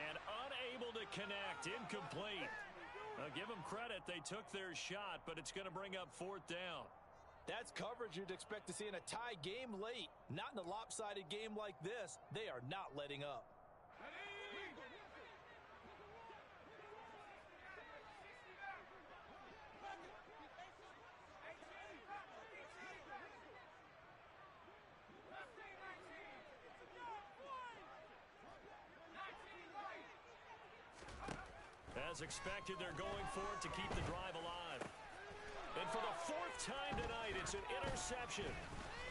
and unable to connect, incomplete. Give them credit. They took their shot, but it's going to bring up 4th down. That's coverage you'd expect to see in a tie game late. Not in a lopsided game like this. They are not letting up. As expected, they're going for it to keep the drive alive. And for the 4th time tonight, it's an interception.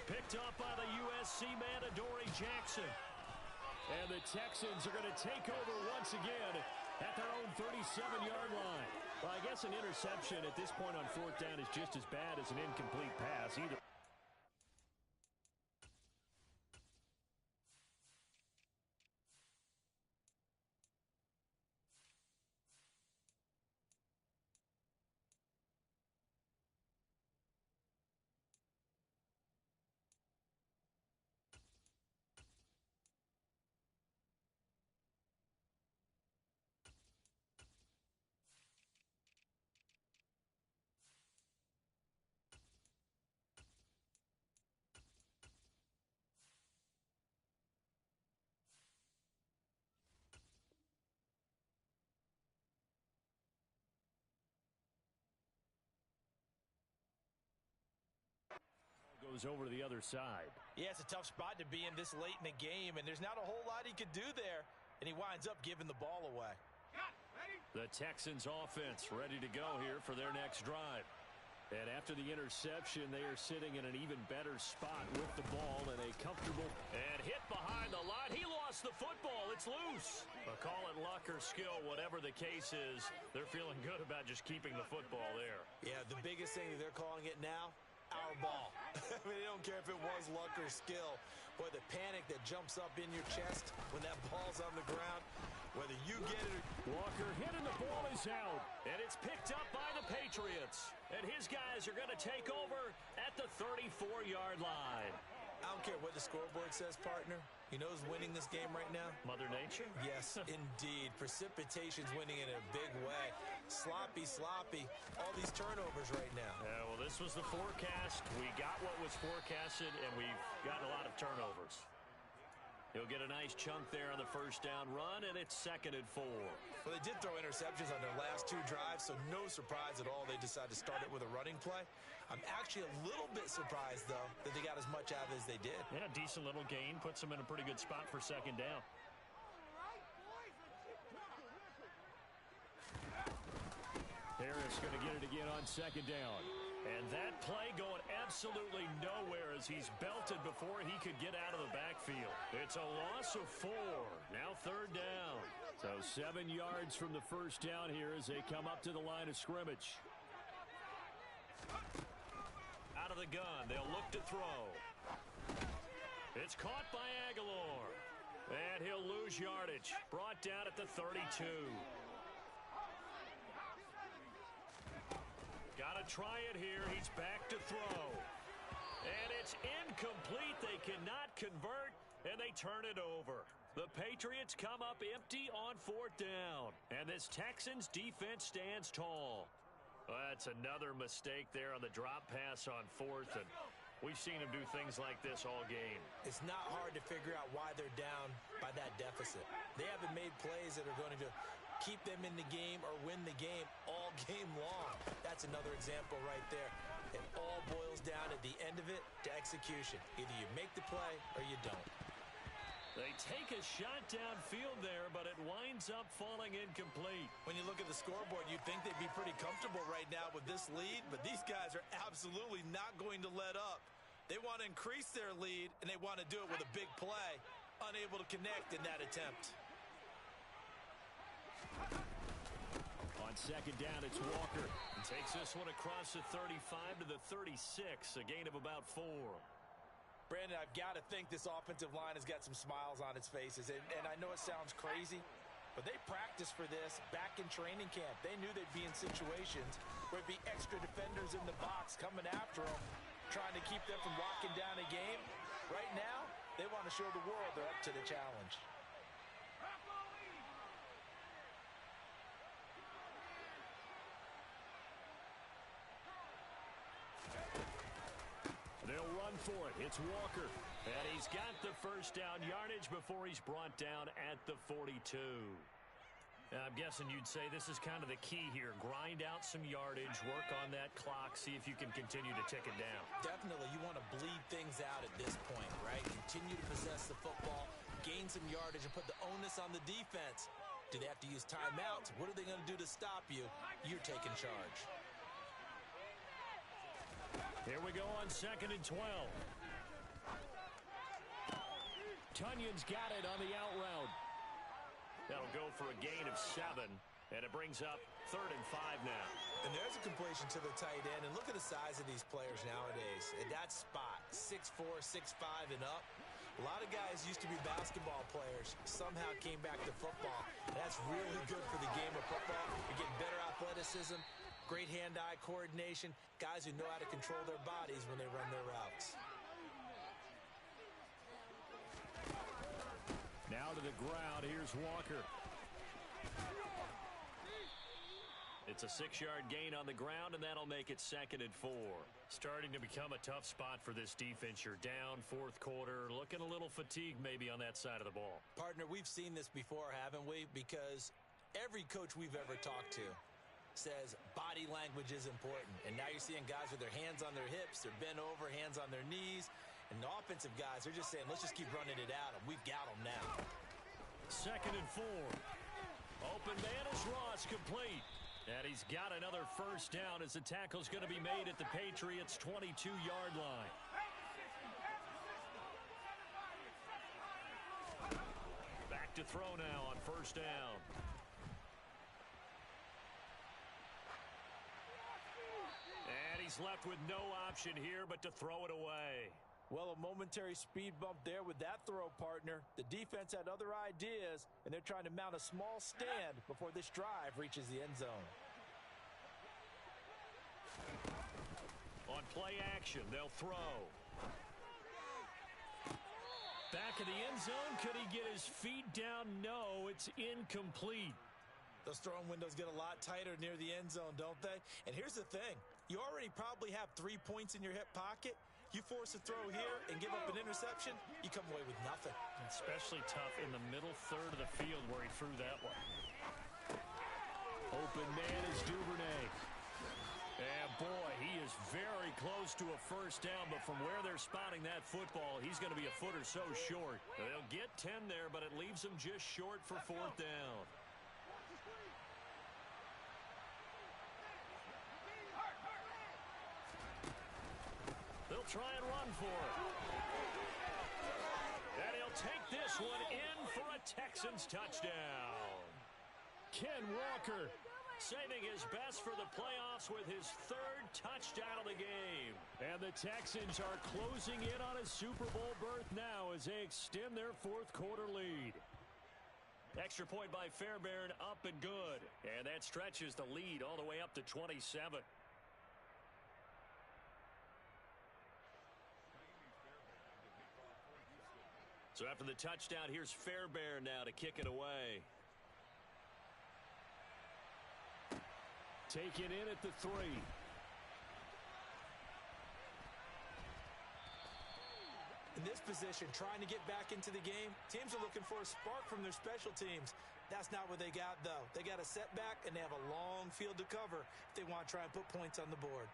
Picked up by the USC man, Adoree Jackson. And the Texans are going to take over once again at their own 37-yard line. Well, I guess an interception at this point on 4th down is just as bad as an incomplete pass either. Goes over to the other side. Yeah, it's a tough spot to be in this late in the game, and there's not a whole lot he could do there, and he winds up giving the ball away. The Texans offense ready to go here for their next drive. And after the interception, they are sitting in an even better spot with the ball and a comfortable. And hit behind the line. He lost the football. It's loose. But call it luck or skill, whatever the case is, they're feeling good about just keeping the football there. Yeah, the biggest thing that they're calling it now, our ball. I mean, they don't care if it was luck or skill. Boy, the panic that jumps up in your chest when that ball's on the ground, whether whether you get it or... Walker hit and the ball is out. And it's picked up by the Patriots. And his guys are going to take over at the 34-yard line. I don't care what the scoreboard says, partner. You know who's winning this game right now? Mother Nature? Yes, indeed. Precipitation's winning in a big way. Sloppy. All these turnovers right now. Yeah, well, this was the forecast. We got what was forecasted, and we've gotten a lot of turnovers. He'll get a nice chunk there on the first down run, and it's 2nd and 4. Well, they did throw interceptions on their last 2 drives, so no surprise at all they decided to start it with a running play. I'm actually a little bit surprised, though, that they got as much out of it as they did. Yeah, decent little gain. Puts them in a pretty good spot for 2nd down. Harris going to get it again on 2nd down. And that play going absolutely nowhere as he's belted before he could get out of the backfield. It's a loss of 4. Now 3rd down. So 7 yards from the first down here as they come up to the line of scrimmage. Out of the gun. They'll look to throw. It's caught by Aguilar. And he'll lose yardage. Brought down at the 32. Got to try it here. He's back to throw. And it's incomplete. They cannot convert, and they turn it over. The Patriots come up empty on 4th down. And this Texans defense stands tall. Well, that's another mistake there on the drop pass on 4th, and we've seen him do things like this all game. It's not hard to figure out why they're down by that deficit. They haven't made plays that are going to keep them in the game or win the game all game long. That's another example right there. It all boils down at the end of it to execution. Either you make the play or you don't. They take a shot downfield there, but it winds up falling incomplete. When you look at the scoreboard, you'd think they'd be pretty comfortable right now with this lead, but these guys are absolutely not going to let up. They want to increase their lead, and they want to do it with a big play. Unable to connect in that attempt. On 2nd down, it's Walker. He takes this one across the 35 to the 36, a gain of about 4. Brandon, I've got to think this offensive line has got some smiles on its faces. And I know it sounds crazy, but they practiced for this back in training camp. They knew they'd be in situations where it'd be extra defenders in the box coming after them, trying to keep them from locking down a game. Right now, they want to show the world they're up to the challenge. They'll run for it. It's Walker. And he's got the first down yardage before he's brought down at the 42. I'm guessing you'd say this is kind of the key here. Grind out some yardage, work on that clock, see if you can continue to tick it down. Definitely, you want to bleed things out at this point, right? Continue to possess the football, gain some yardage, and put the onus on the defense. Do they have to use timeouts? What are they going to do to stop you? You're taking charge. Here we go on 2nd and 12. Tunyon's got it on the out route. That'll go for a gain of 7, and it brings up 3rd and 5 now. And there's a completion to the tight end, and look at the size of these players nowadays. At that spot, 6'4", 6'5", and up. A lot of guys used to be basketball players, somehow came back to football. That's really good for the game of football. You're getting better athleticism, great hand-eye coordination, guys who know how to control their bodies when they run their routes. Now to the ground, here's Walker. It's a 6-yard gain on the ground, and that'll make it 2nd and 4. Starting to become a tough spot for this defense. You're down 4th quarter, looking a little fatigued maybe on that side of the ball. Partner, we've seen this before, haven't we? Because every coach we've ever talked to says body language is important. And now you're seeing guys with their hands on their hips, they're bent over, hands on their knees. And the offensive guys, they're just saying, let's just keep running it at them. We've got them now. 2nd and 4. Open man is Ross, complete. And he's got another first down as the tackle's going to be made at the Patriots' 22-yard line. Back to throw now on first down. And he's left with no option here but to throw it away. Well, a momentary speed bump there with that throw, partner. The defense had other ideas, and they're trying to mount a small stand before this drive reaches the end zone. On play action, they'll throw. Back in the end zone, could he get his feet down? No, it's incomplete. Those throwing windows get a lot tighter near the end zone, don't they? And here's the thing. You already probably have 3 points in your hip pocket. You force a throw here and give up an interception, you come away with nothing. Especially tough in the middle third of the field where he threw that one. Open man is Duvernay. And boy, he is very close to a first down, but from where they're spotting that football, he's going to be a foot or so short. They'll get 10 there, but it leaves them just short for fourth down. They'll try and run for it. And he'll take this one in for a Texans touchdown. Ken Walker saving his best for the playoffs with his third touchdown of the game. And the Texans are closing in on a Super Bowl berth now as they extend their fourth quarter lead. Extra point by Fairbairn, up and good. And that stretches the lead all the way up to 27. So after the touchdown, here's Fairbairn now to kick it away. Taken in at the 3. In this position, trying to get back into the game, teams are looking for a spark from their special teams. That's not what they got, though. They got a setback, and they have a long field to cover if they want to try and put points on the board.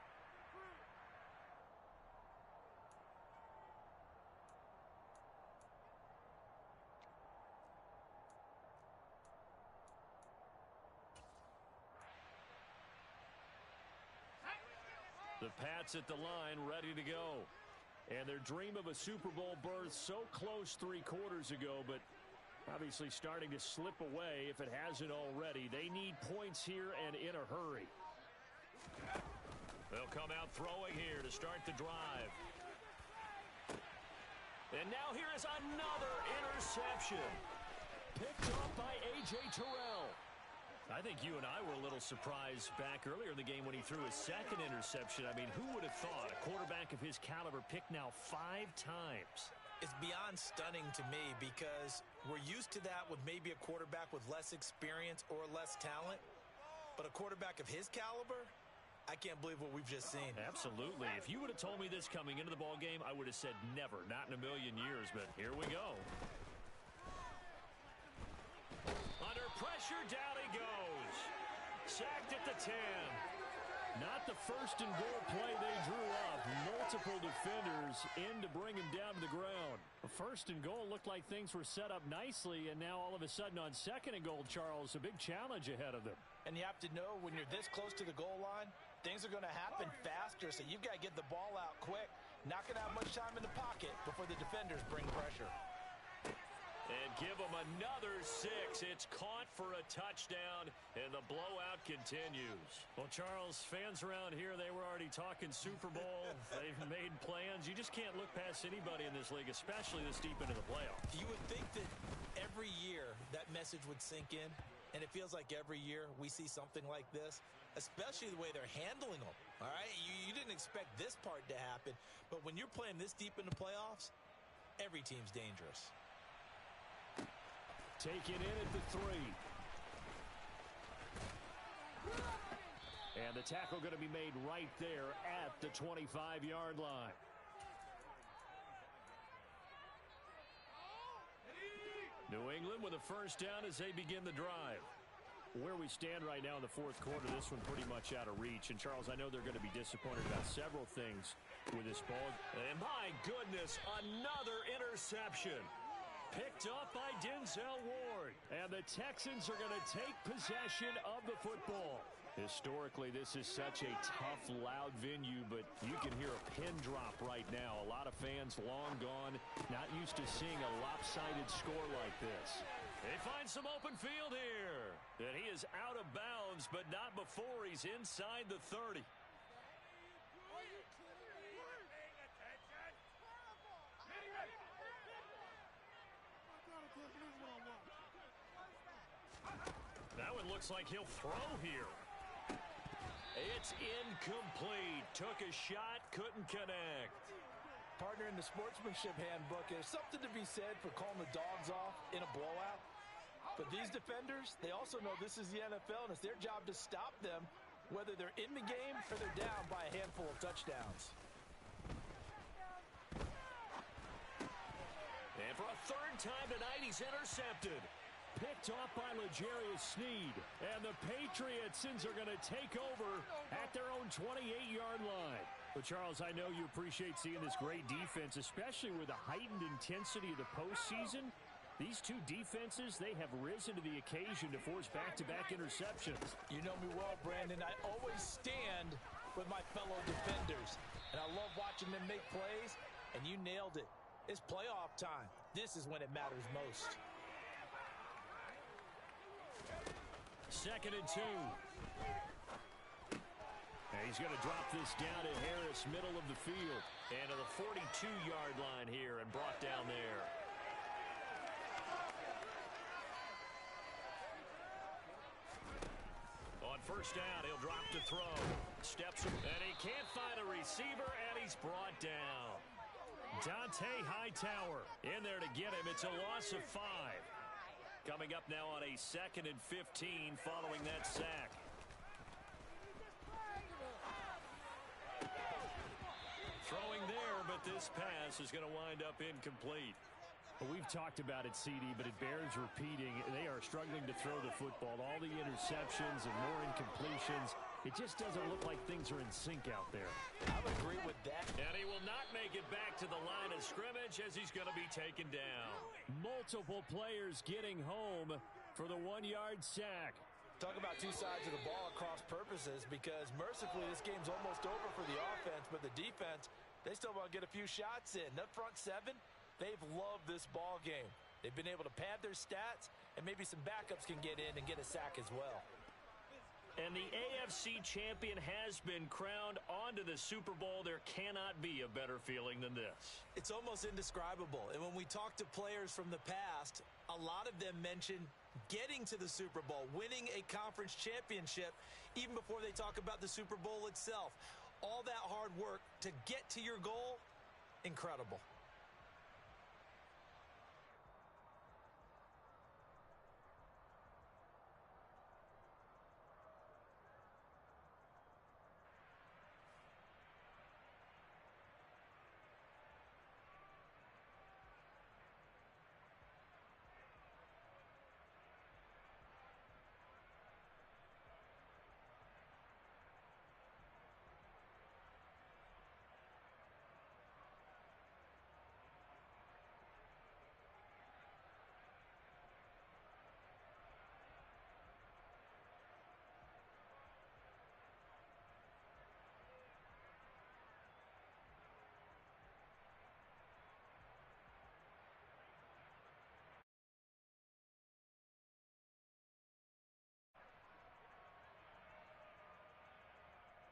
The Pats at the line, ready to go. And their dream of a Super Bowl berth so close 3 quarters ago, but obviously starting to slip away if it hasn't already. They need points here and in a hurry. They'll come out throwing here to start the drive. And now here is another interception. Picked up by A.J. Terrell. I think you and I were a little surprised back earlier in the game when he threw his second interception. I mean, who would have thought a quarterback of his caliber picked now 5 times? It's beyond stunning to me because we're used to that with maybe a quarterback with less experience or less talent. But a quarterback of his caliber, I can't believe what we've just seen. Absolutely. If you would have told me this coming into the ball game, I would have said never, not in a million years. But here we go. Under pressure, down he goes. Sacked at the 10. Not the first and goal play they drew up. Multiple defenders in to bring him down to the ground. The first and goal looked like things were set up nicely, and now all of a sudden on second and goal, Charles, a big challenge ahead of them. And you have to know when you're this close to the goal line, things are going to happen faster, so you've got to get the ball out quick. Not going to have much time in the pocket before the defenders bring pressure. And give them another 6. It's caught for a touchdown, and the blowout continues. Well, Charles, fans around here, they were already talking Super Bowl. They've made plans. You just can't look past anybody in this league, especially this deep into the playoffs. You would think that every year that message would sink in, and it feels like every year we see something like this, especially the way they're handling them. All right, you didn't expect this part to happen, but when you're playing this deep in the playoffs, every team's dangerous. Taken in at the 3. And the tackle going to be made right there at the 25-yard line. New England with a first down as they begin the drive. Where we stand right now in the fourth quarter, this one pretty much out of reach. And, Charles, I know they're going to be disappointed about several things with this ball. And, my goodness, another interception. Picked up by Denzel Ward. And the Texans are going to take possession of the football. Historically, this is such a tough, loud venue, but you can hear a pin drop right now. A lot of fans long gone, not used to seeing a lopsided score like this. They find some open field here. And he is out of bounds, but not before he's inside the 30. it looks like he'll throw here. It's incomplete. Took a shot, couldn't connect. Partner, in the sportsmanship handbook, there's something to be said for calling the dogs off in a blowout. But these defenders, they also know this is the NFL, and it's their job to stop them, whether they're in the game or they're down by a handful of touchdowns. And for a third time tonight, he's intercepted. Picked off by L'Jarius Sneed. And the Patriots are going to take over at their own 28-yard line. Well, Charles, I know you appreciate seeing this great defense, especially with the heightened intensity of the postseason. These two defenses, they have risen to the occasion to force back-to-back interceptions. You know me well, Brandon. I always stand with my fellow defenders. And I love watching them make plays, and you nailed it. It's playoff time. This is when it matters most. 2nd and 2. And he's going to drop this down to Harris, middle of the field. And to the 42-yard line here and brought down there. On first down, he'll drop to throw. Steps, and he can't find a receiver, and he's brought down. Dante Hightower in there to get him. It's a loss of 5. Coming up now on a 2nd and 15 following that sack. Throwing there, but this pass is going to wind up incomplete. Well, we've talked about it, CD, but it bears repeating. They are struggling to throw the football. All the interceptions and more incompletions. It just doesn't look like things are in sync out there. I would agree with that. And he will not make it back to the line of scrimmage as he's going to be taken down. Multiple players getting home for the 1-yard sack. Talk about two sides of the ball at cross purposes, because mercifully this game's almost over for the offense, but the defense, they still want to get a few shots in. That front seven, they've loved this ball game. They've been able to pad their stats, and maybe some backups can get in and get a sack as well. And the AFC champion has been crowned onto the Super Bowl. There cannot be a better feeling than this. It's almost indescribable. And when we talk to players from the past, a lot of them mention getting to the Super Bowl, winning a conference championship, even before they talk about the Super Bowl itself. All that hard work to get to your goal, incredible.